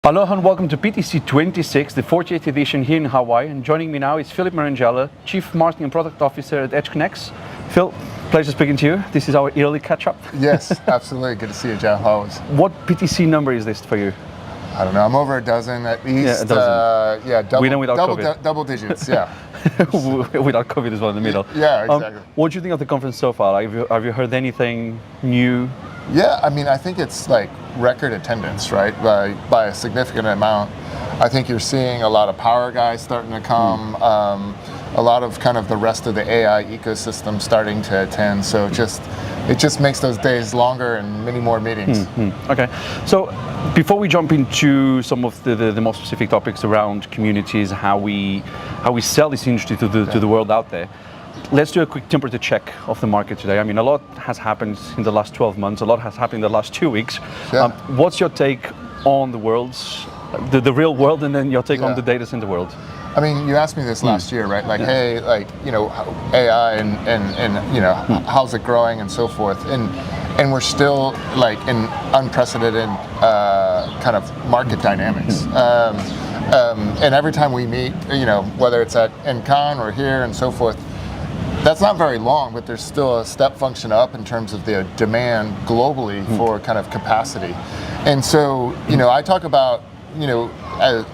Aloha and welcome to PTC 26, the 48th edition here in Hawaii. And joining me now is Phillip Marangella, Chief Marketing and Product Officer at EdgeConneX. Phil, pleasure speaking to you. This is our yearly catch-up. Yes, absolutely. Good to see you, Joe. Always. What PTC number is this for you? I don't know. I'm over a dozen at least. Yeah, a dozen. Double digits, yeah. Without COVID as well in the middle. Yeah, exactly. What do you think of the conference so far? Have you heard anything new? Yeah, I mean, I think it's like record attendance, right? By a significant amount. I think you're seeing a lot of power guys starting to come, a lot of kind of the rest of the AI ecosystem starting to attend. So it just makes those days longer and many more meetings. Okay, so before we jump into some of the more specific topics around communities, how we sell this industry to the world out there, let's do a quick temperature check of the market today. I mean, a lot has happened in the last 12 months, a lot has happened in the last 2 weeks. Yeah. What's your take on the the real world, and then your take on the data center world? I mean, you asked me this last year, right? Like, hey, like, you know, AI and you know, how's it growing and so forth. And we're still like in unprecedented kind of market dynamics. And every time we meet, you know, whether it's at EdgeCon or here and so forth, that's not very long, but there's still a step function up in terms of the demand globally for kind of capacity. And so, you know, I talk about, you know,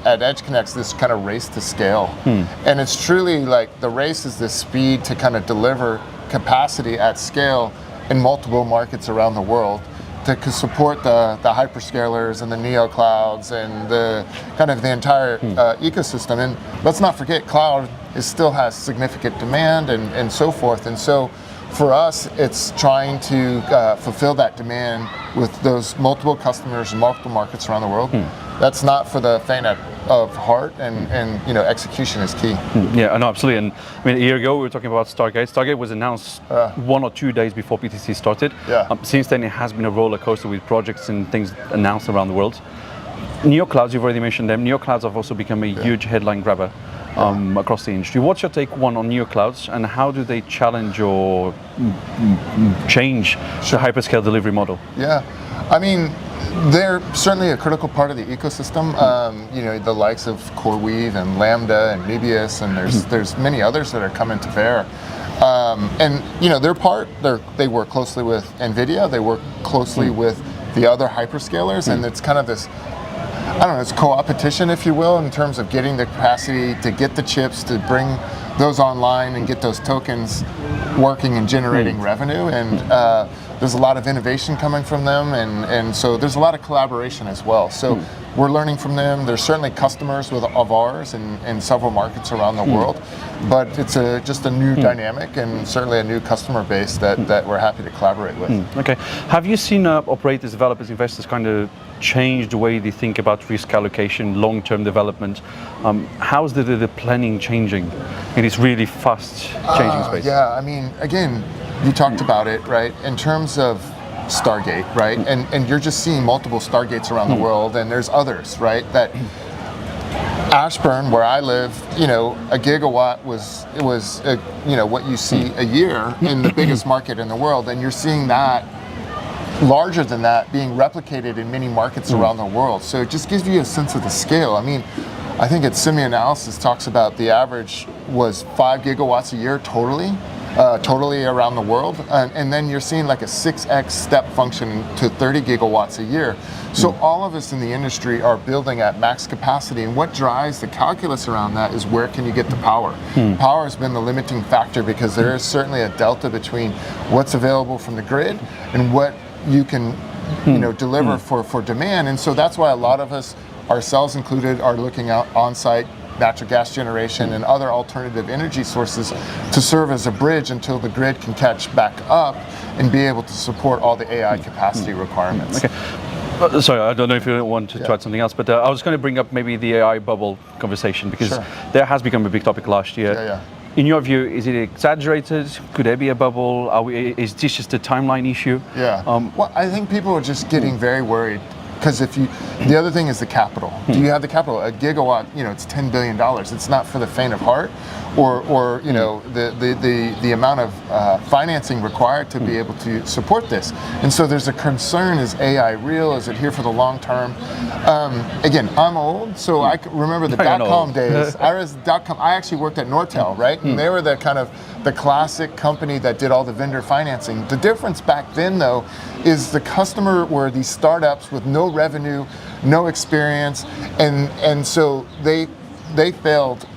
at EdgeConneX, this kind of race to scale. And it's truly like the race is the speed to kind of deliver capacity at scale in multiple markets around the world to support the hyperscalers and the neo clouds and the kind of the entire ecosystem. And let's not forget, cloud still has significant demand and so forth. And so for us, it's trying to fulfill that demand with those multiple customers and multiple markets around the world. That's not for the faint of heart, and you know, execution is key. Yeah, no, absolutely. And I mean, a year ago we were talking about Stargate. Stargate was announced 1 or 2 days before PTC started. Since then, it has been a roller coaster with projects and things announced around the world. Neoclouds, you've already mentioned them. Neoclouds have also become a huge headline grabber across the industry. What's your take, one, on neoclouds, and how do they challenge or change the hyperscale delivery model? Yeah, I mean, they're certainly a critical part of the ecosystem. You know, the likes of CoreWeave and Lambda and Nebius, and there's many others that are coming to bear. And you know, they work closely with NVIDIA. They work closely with the other hyperscalers, and it's kind of this, I don't know, it's co-opetition, if you will, in terms of getting the capacity to get the chips, to bring those online and get those tokens working and generating revenue. And there's a lot of innovation coming from them, and so there's a lot of collaboration as well. So we're learning from them. They're certainly customers of ours in several markets around the world, but it's just a new dynamic and certainly a new customer base that we're happy to collaborate with. Okay. Have you seen operators, developers, investors kind of change the way they think about risk allocation, long-term development? How's the planning changing in this really fast changing space? Yeah, I mean, again, you talked about it, right? In terms of Stargate, right? And you're just seeing multiple Stargates around the world, and there's others, right? That Ashburn, where I live, you know, a gigawatt was you know, what you see a year in the biggest market in the world, and you're seeing that larger than that being replicated in many markets around the world. So it just gives you a sense of the scale. I mean, I think at SemiAnalysis talks about the average was 5 gigawatts a year totally around the world, and then you're seeing like a 6x step function to 30 gigawatts a year. So all of us in the industry are building at max capacity, and what drives the calculus around that is where can you get the power? Power has been the limiting factor because there is certainly a delta between what's available from the grid and what you can you know, deliver for demand. And so that's why a lot of us, ourselves included, are looking out on-site natural gas generation and other alternative energy sources to serve as a bridge until the grid can catch back up and be able to support all the AI capacity requirements. Okay. Sorry, I don't know if you want to add something else, but I was going to bring up maybe the AI bubble conversation, because that has become a big topic last year. In your view, is it exaggerated? Could there be a bubble? Is this just a timeline issue? Well, I think people are just getting very worried Because the other thing is the capital. Do you have the capital? A gigawatt, it's $10 billion. It's not for the faint of heart, or the amount of financing required to be able to support this. And so there's a concern: is AI real? Is it here for the long term? Again, I'm old, so I remember the dot-com days. I actually worked at Nortel, right? And they were the kind of the classic company that did all the vendor financing. The difference back then, though, is the customer were these startups with no revenue, no experience, and so they failed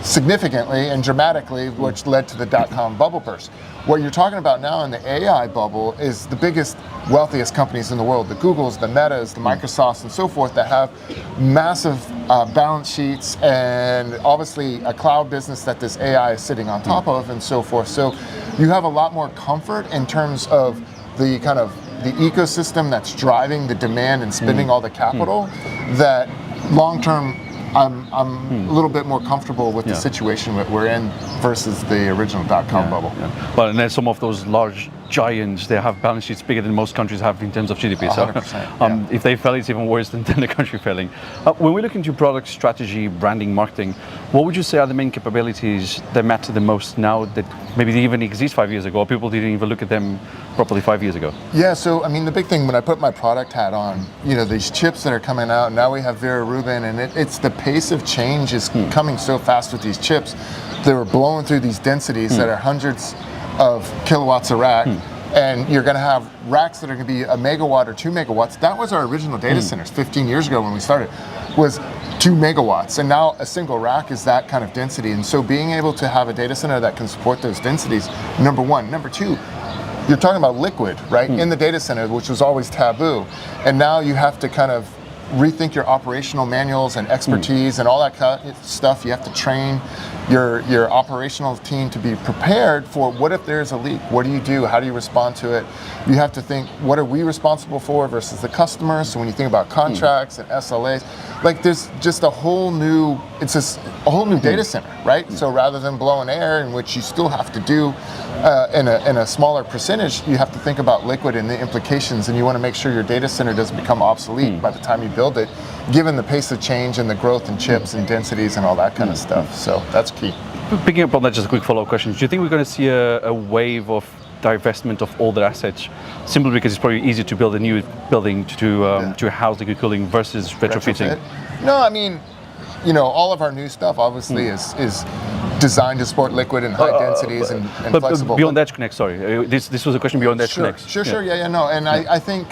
significantly and dramatically, which led to the dot-com bubble burst. What you're talking about now in the AI bubble is the biggest, wealthiest companies in the world, the Googles, the Metas, the Microsofts, and so forth, that have massive balance sheets and obviously a cloud business that this AI is sitting on top of, and so forth. So you have a lot more comfort in terms of the kind of the ecosystem that's driving the demand and spending all the capital, that long-term I'm a little bit more comfortable with the situation that we're in versus the original dot-com bubble. Yeah. Well, and then some of those large giants, they have balance sheets bigger than most countries have in terms of GDP. So 100%, if they fail, it's even worse than the country failing. When we look into product strategy, branding, marketing, what would you say are the main capabilities that matter the most now that maybe they even exist 5 years ago, or people didn't even look at them properly 5 years ago? Yeah, so I mean, the big thing when I put my product hat on, these chips that are coming out, now we have Vera Rubin, and it's the pace of change is coming so fast with these chips. They were blowing through these densities that are hundreds of kilowatts a rack, and you're going to have racks that are going to be a megawatt or 2 megawatts. That was our original data centers 15 years ago when we started, was 2 megawatts, and now a single rack is that kind of density. And so being able to have a data center that can support those densities, number one. Number two, you're talking about liquid, right, in the data center, which was always taboo, and now you have to kind of rethink your operational manuals and expertise and all that kind of stuff. You have to train your operational team to be prepared for what if there's a leak? What do you do? How do you respond to it? You have to think, what are we responsible for versus the customer? So when you think about contracts and SLAs, like there's just a whole new data center, right? So rather than blowing air, in which you still have to do in a smaller percentage, you have to think about liquid and the implications, and you want to make sure your data center doesn't become obsolete by the time you build it, given the pace of change and the growth in chips and densities and all that kind of stuff. So that's key. Picking up on that, just a quick follow-up question. Do you think we're going to see a wave of divestment of older assets, simply because it's probably easier to build a new building to house liquid cooling versus retrofitting? No, I mean, all of our new stuff obviously is designed to support liquid and high densities and but flexible. Beyond EdgeConneX, sorry. This was a question beyond EdgeConneX. Sure. No. And I think,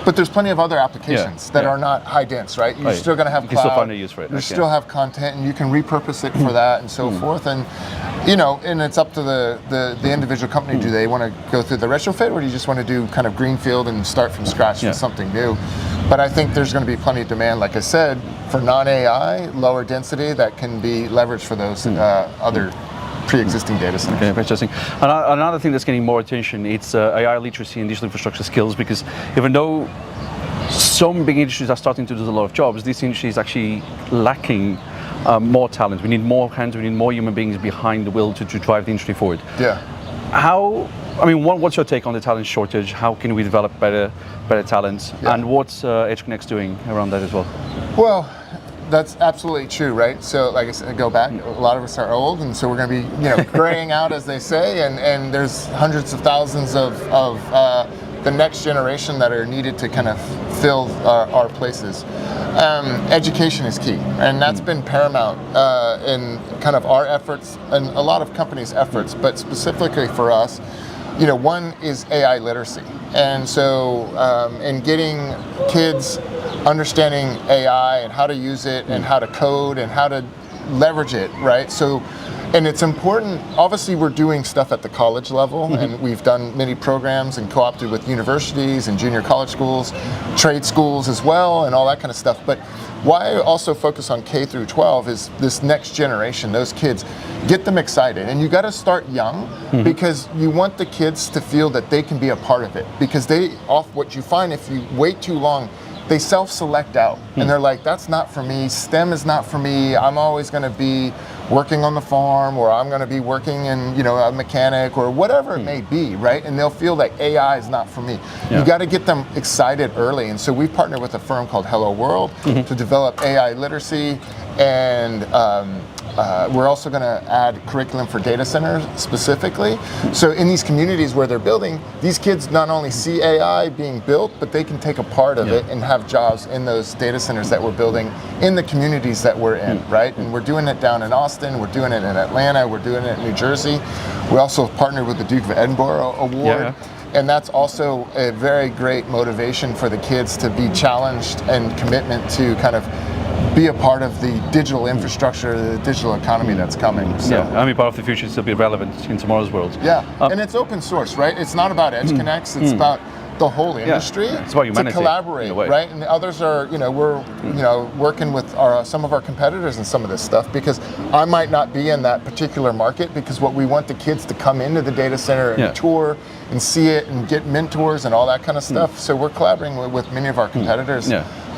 but there's plenty of other applications that are not high dense, right? You're still going to have cloud. You can still find a use for it. You still have content, and you can repurpose it for that and so forth. And and it's up to the individual company. Do they want to go through the retrofit, or do you just want to do kind of greenfield and start from scratch with something new? But I think there's going to be plenty of demand, like I said, for non-AI, lower density that can be leveraged for those other pre-existing data centers. Okay, interesting. Another thing that's getting more attention, it's AI literacy and digital infrastructure skills, because even though some big industries are starting to do a lot of jobs, this industry is actually lacking more talent. We need more hands, we need more human beings behind the wheel to drive the industry forward. Yeah. What's your take on the talent shortage? How can we develop better talents? Yeah. And what's EdgeConneX doing around that as well? Well, that's absolutely true, right? So, like I said, go back. A lot of us are old, and so we're going to be, graying out, as they say. And there's hundreds of thousands of the next generation that are needed to kind of fill our places. Education is key, and that's been paramount in kind of our efforts and a lot of companies' efforts, but specifically for us, one is AI literacy. And so in getting kids understanding AI and how to use it and how to code and how to leverage it, right? So, and it's important, obviously we're doing stuff at the college level, and we've done many programs and co-opted with universities and junior college schools, trade schools as well, and all that kind of stuff. But why I also focus on K through 12 is this next generation, those kids, get them excited. And you got to start young because you want the kids to feel that they can be a part of it. Because what you find if you wait too long, they self-select out and they're like, that's not for me, STEM is not for me, I'm always going to be working on the farm, or I'm going to be working in, you know, a mechanic or whatever it may be, right? And they'll feel like AI is not for me. You got to get them excited early. And so we've partnered with a firm called Hello World to develop AI literacy, and we're also going to add curriculum for data centers specifically. So in these communities where they're building, these kids not only see AI being built, but they can take a part of it and have jobs in those data centers that we're building in the communities that we're in, right? And we're doing it down in Austin, we're doing it in Atlanta, we're doing it in New Jersey. We also partnered with the Duke of Edinburgh Award. And that's also a very great motivation for the kids to be challenged and commitment to kind of be a part of the digital infrastructure, the digital economy that's coming. So. Yeah, I mean, part of the future is still be relevant in tomorrow's world. Yeah, and it's open source, right? It's not about EdgeConneX, it's about the whole industry it's about humanity, to collaborate, right? And the others are, you know, we're, you know, working with some of our competitors in some of this stuff, because I might not be in that particular market, because what we want the kids to come into the data center and tour and see it and get mentors and all that kind of stuff. So we're collaborating with many of our competitors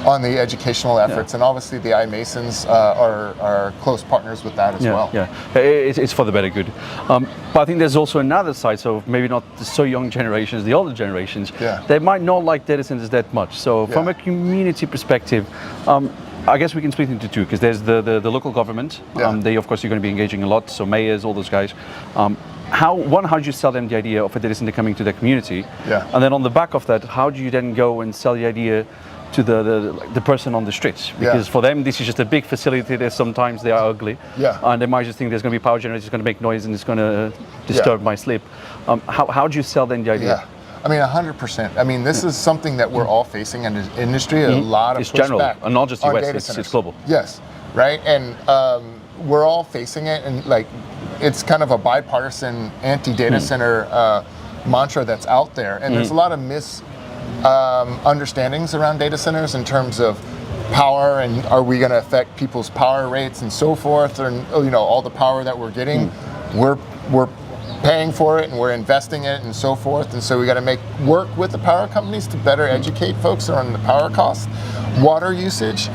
on the educational efforts, and obviously the iMasons are close partners with that as well. Yeah, it's for the better good. But I think there's also another side, so maybe not the so young generations, the older generations, they might not like data centers that much. So from a community perspective, I guess we can split into two, because there's the local government. They, of course, you're going to be engaging a lot, so mayors, all those guys. How do you sell them the idea of a data center coming to their community? And then on the back of that, how do you then go and sell the idea to the person on the streets? Because for them, this is just a big facility. There's sometimes they are ugly, and they might just think there's going to be power generators, it's going to make noise, and it's going to disturb my sleep. How do you sell them the idea? I mean, 100%. I mean, this is something that we're all facing in the industry. A lot of it's general, and not just US. It's global. Yes, right. And we're all facing it, and like, it's kind of a bipartisan anti-data center mantra that's out there, and there's a lot of understandings around data centers in terms of power, and are we going to affect people's power rates and so forth, and you know, all the power that we're getting, we're paying for it and we're investing it and so forth, and so we got to work with the power companies to better educate folks on the power costs, water usage.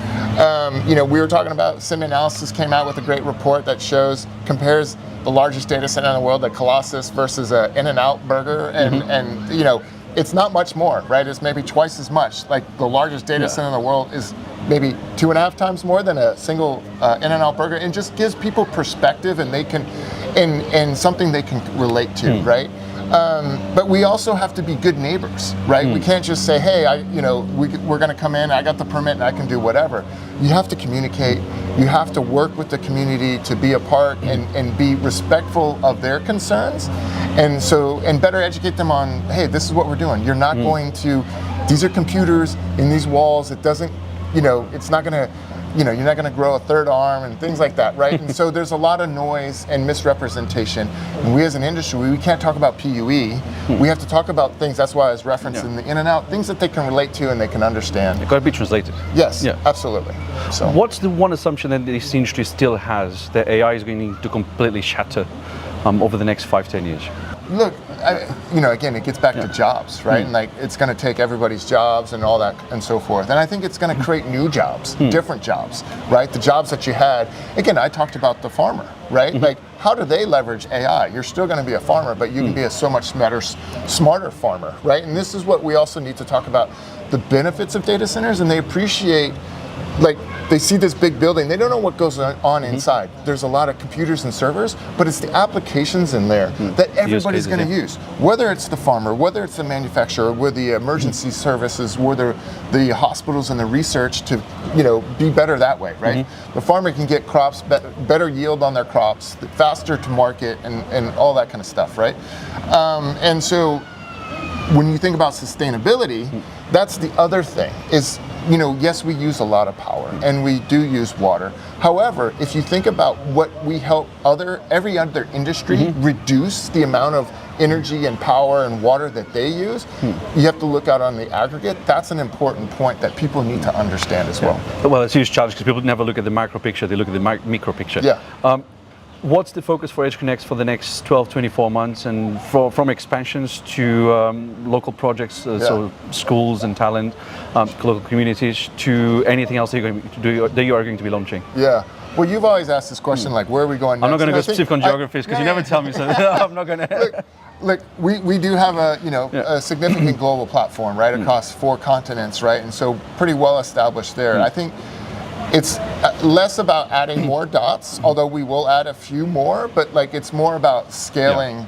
You know, we were talking about SimAnalysis came out with a great report that compares the largest data center in the world, the Colossus, versus a In-N-Out burger, and you know, it's not much more, right? It's maybe twice as much. Like, the largest data center in the world is maybe 2.5 times more than a single In-N-Out burger, and just gives people perspective, and they can, and something they can relate to, right? But we also have to be good neighbors, right? We can't just say, hey, we're going to come in, I got the permit and I can do whatever. You have to communicate, you have to work with the community to be a part and be respectful of their concerns. And better educate them on, hey, this is what we're doing. You're not going to, these are computers in these walls. It doesn't, it's not going to, you're not going to grow a third arm and things like that, right? And so there's a lot of noise and misrepresentation. And we as an industry, we can't talk about PUE. We have to talk about things, that's why I was referencing the In-N-Out, things that they can relate to and they can understand. It's got to be translated. Yes, absolutely. So, what's the one assumption that this industry still has, that AI is going to completely shatter over the next 5-10 years? Look, again, it gets back to jobs, right? And like, it's going to take everybody's jobs and all that and so forth. And I think it's going to create new jobs, different jobs, right? The jobs that you had. Again, I talked about the farmer, right? Like, how do they leverage AI? You're still going to be a farmer, but you can be a so much smarter farmer, right? And this is what we also need to talk about, the benefits of data centers, and they appreciate, like, they see this big building, they don't know what goes on inside. There's a lot of computers and servers, but it's the applications in there that everybody's going to use. Whether it's the farmer, whether it's the manufacturer, where the emergency services, whether the hospitals and the research to, be better that way, right? The farmer can get crops, better yield on their crops, faster to market, and all that kind of stuff, right? And so when you think about sustainability, that's the other thing, is, yes, we use a lot of power and we do use water. However, if you think about what we help every other industry reduce the amount of energy and power and water that they use, you have to look out on the aggregate. That's an important point that people need to understand as well. Well, it's a huge challenge because people never look at the macro picture, they look at the micro picture. What's the focus for EdgeConneX for the next 12-24 months, and from expansions to local projects, so schools and talent, local communities, to anything else that you are going to be launching? Yeah, Well, you've always asked this question, like, where are we going next? I'm not going to And go specific on geographies because you never tell me, so I'm not going to. Look, we do have a significant global platform, right, across 4 continents, right, and so pretty well established there. I think it's less about adding more dots, although we will add a few more, but like it's more about scaling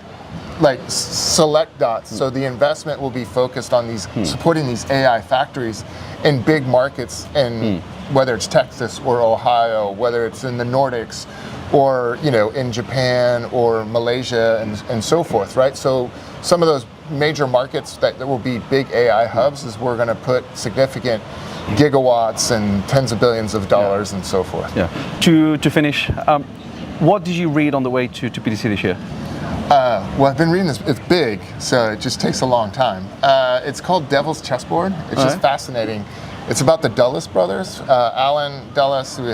like select dots. So the investment will be focused on these supporting these AI factories in big markets, and whether it's Texas or Ohio, whether it's in the Nordics, or in Japan or Malaysia and so forth, right? So some of those major markets that will be big AI hubs is we're going to put significant gigawatts and tens of billions of dollars and so forth. Yeah. To finish, what did you read on the way to PTC this year? Well, I've been reading this. It's big, so it just takes a long time. It's called Devil's Chessboard. It's just fascinating. It's about the Dulles brothers. Alan Dulles, who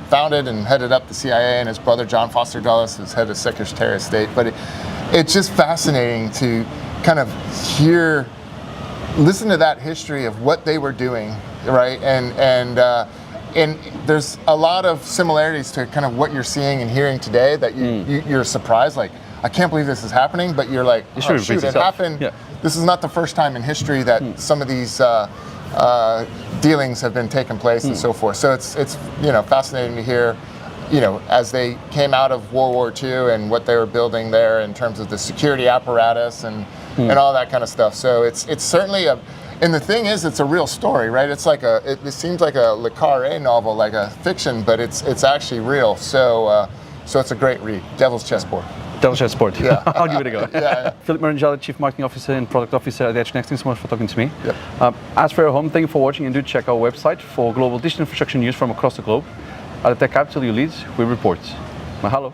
founded and headed up the CIA, and his brother John Foster Dulles, who's head of Secretary of State. But it's just fascinating to kind of listen to that history of what they were doing, right? And there's a lot of similarities to kind of what you're seeing and hearing today that you're surprised, like, I can't believe this is happening, but you're like, oh, shoot, it happened. Yeah. This is not the first time in history that some of these dealings have been taking place and so forth. So it's fascinating to hear, as they came out of World War II and what they were building there in terms of the security apparatus and all that kind of stuff. So it's certainly and the thing is, it's a real story, right? It's like it seems like a Le Carre novel, like a fiction, but it's actually real. So it's a great read. Devil's Chessboard. Devil's Chessboard. Yeah. I'll give it a go. Yeah. Phillip Marangella, Chief Marketing Officer and Product Officer at EdgeConneX. Thanks so much for talking to me. Yep. As for your home, thank you for watching, and do check our website for global digital infrastructure news from across the globe. At the Tech Capital you lead, we report. Mahalo.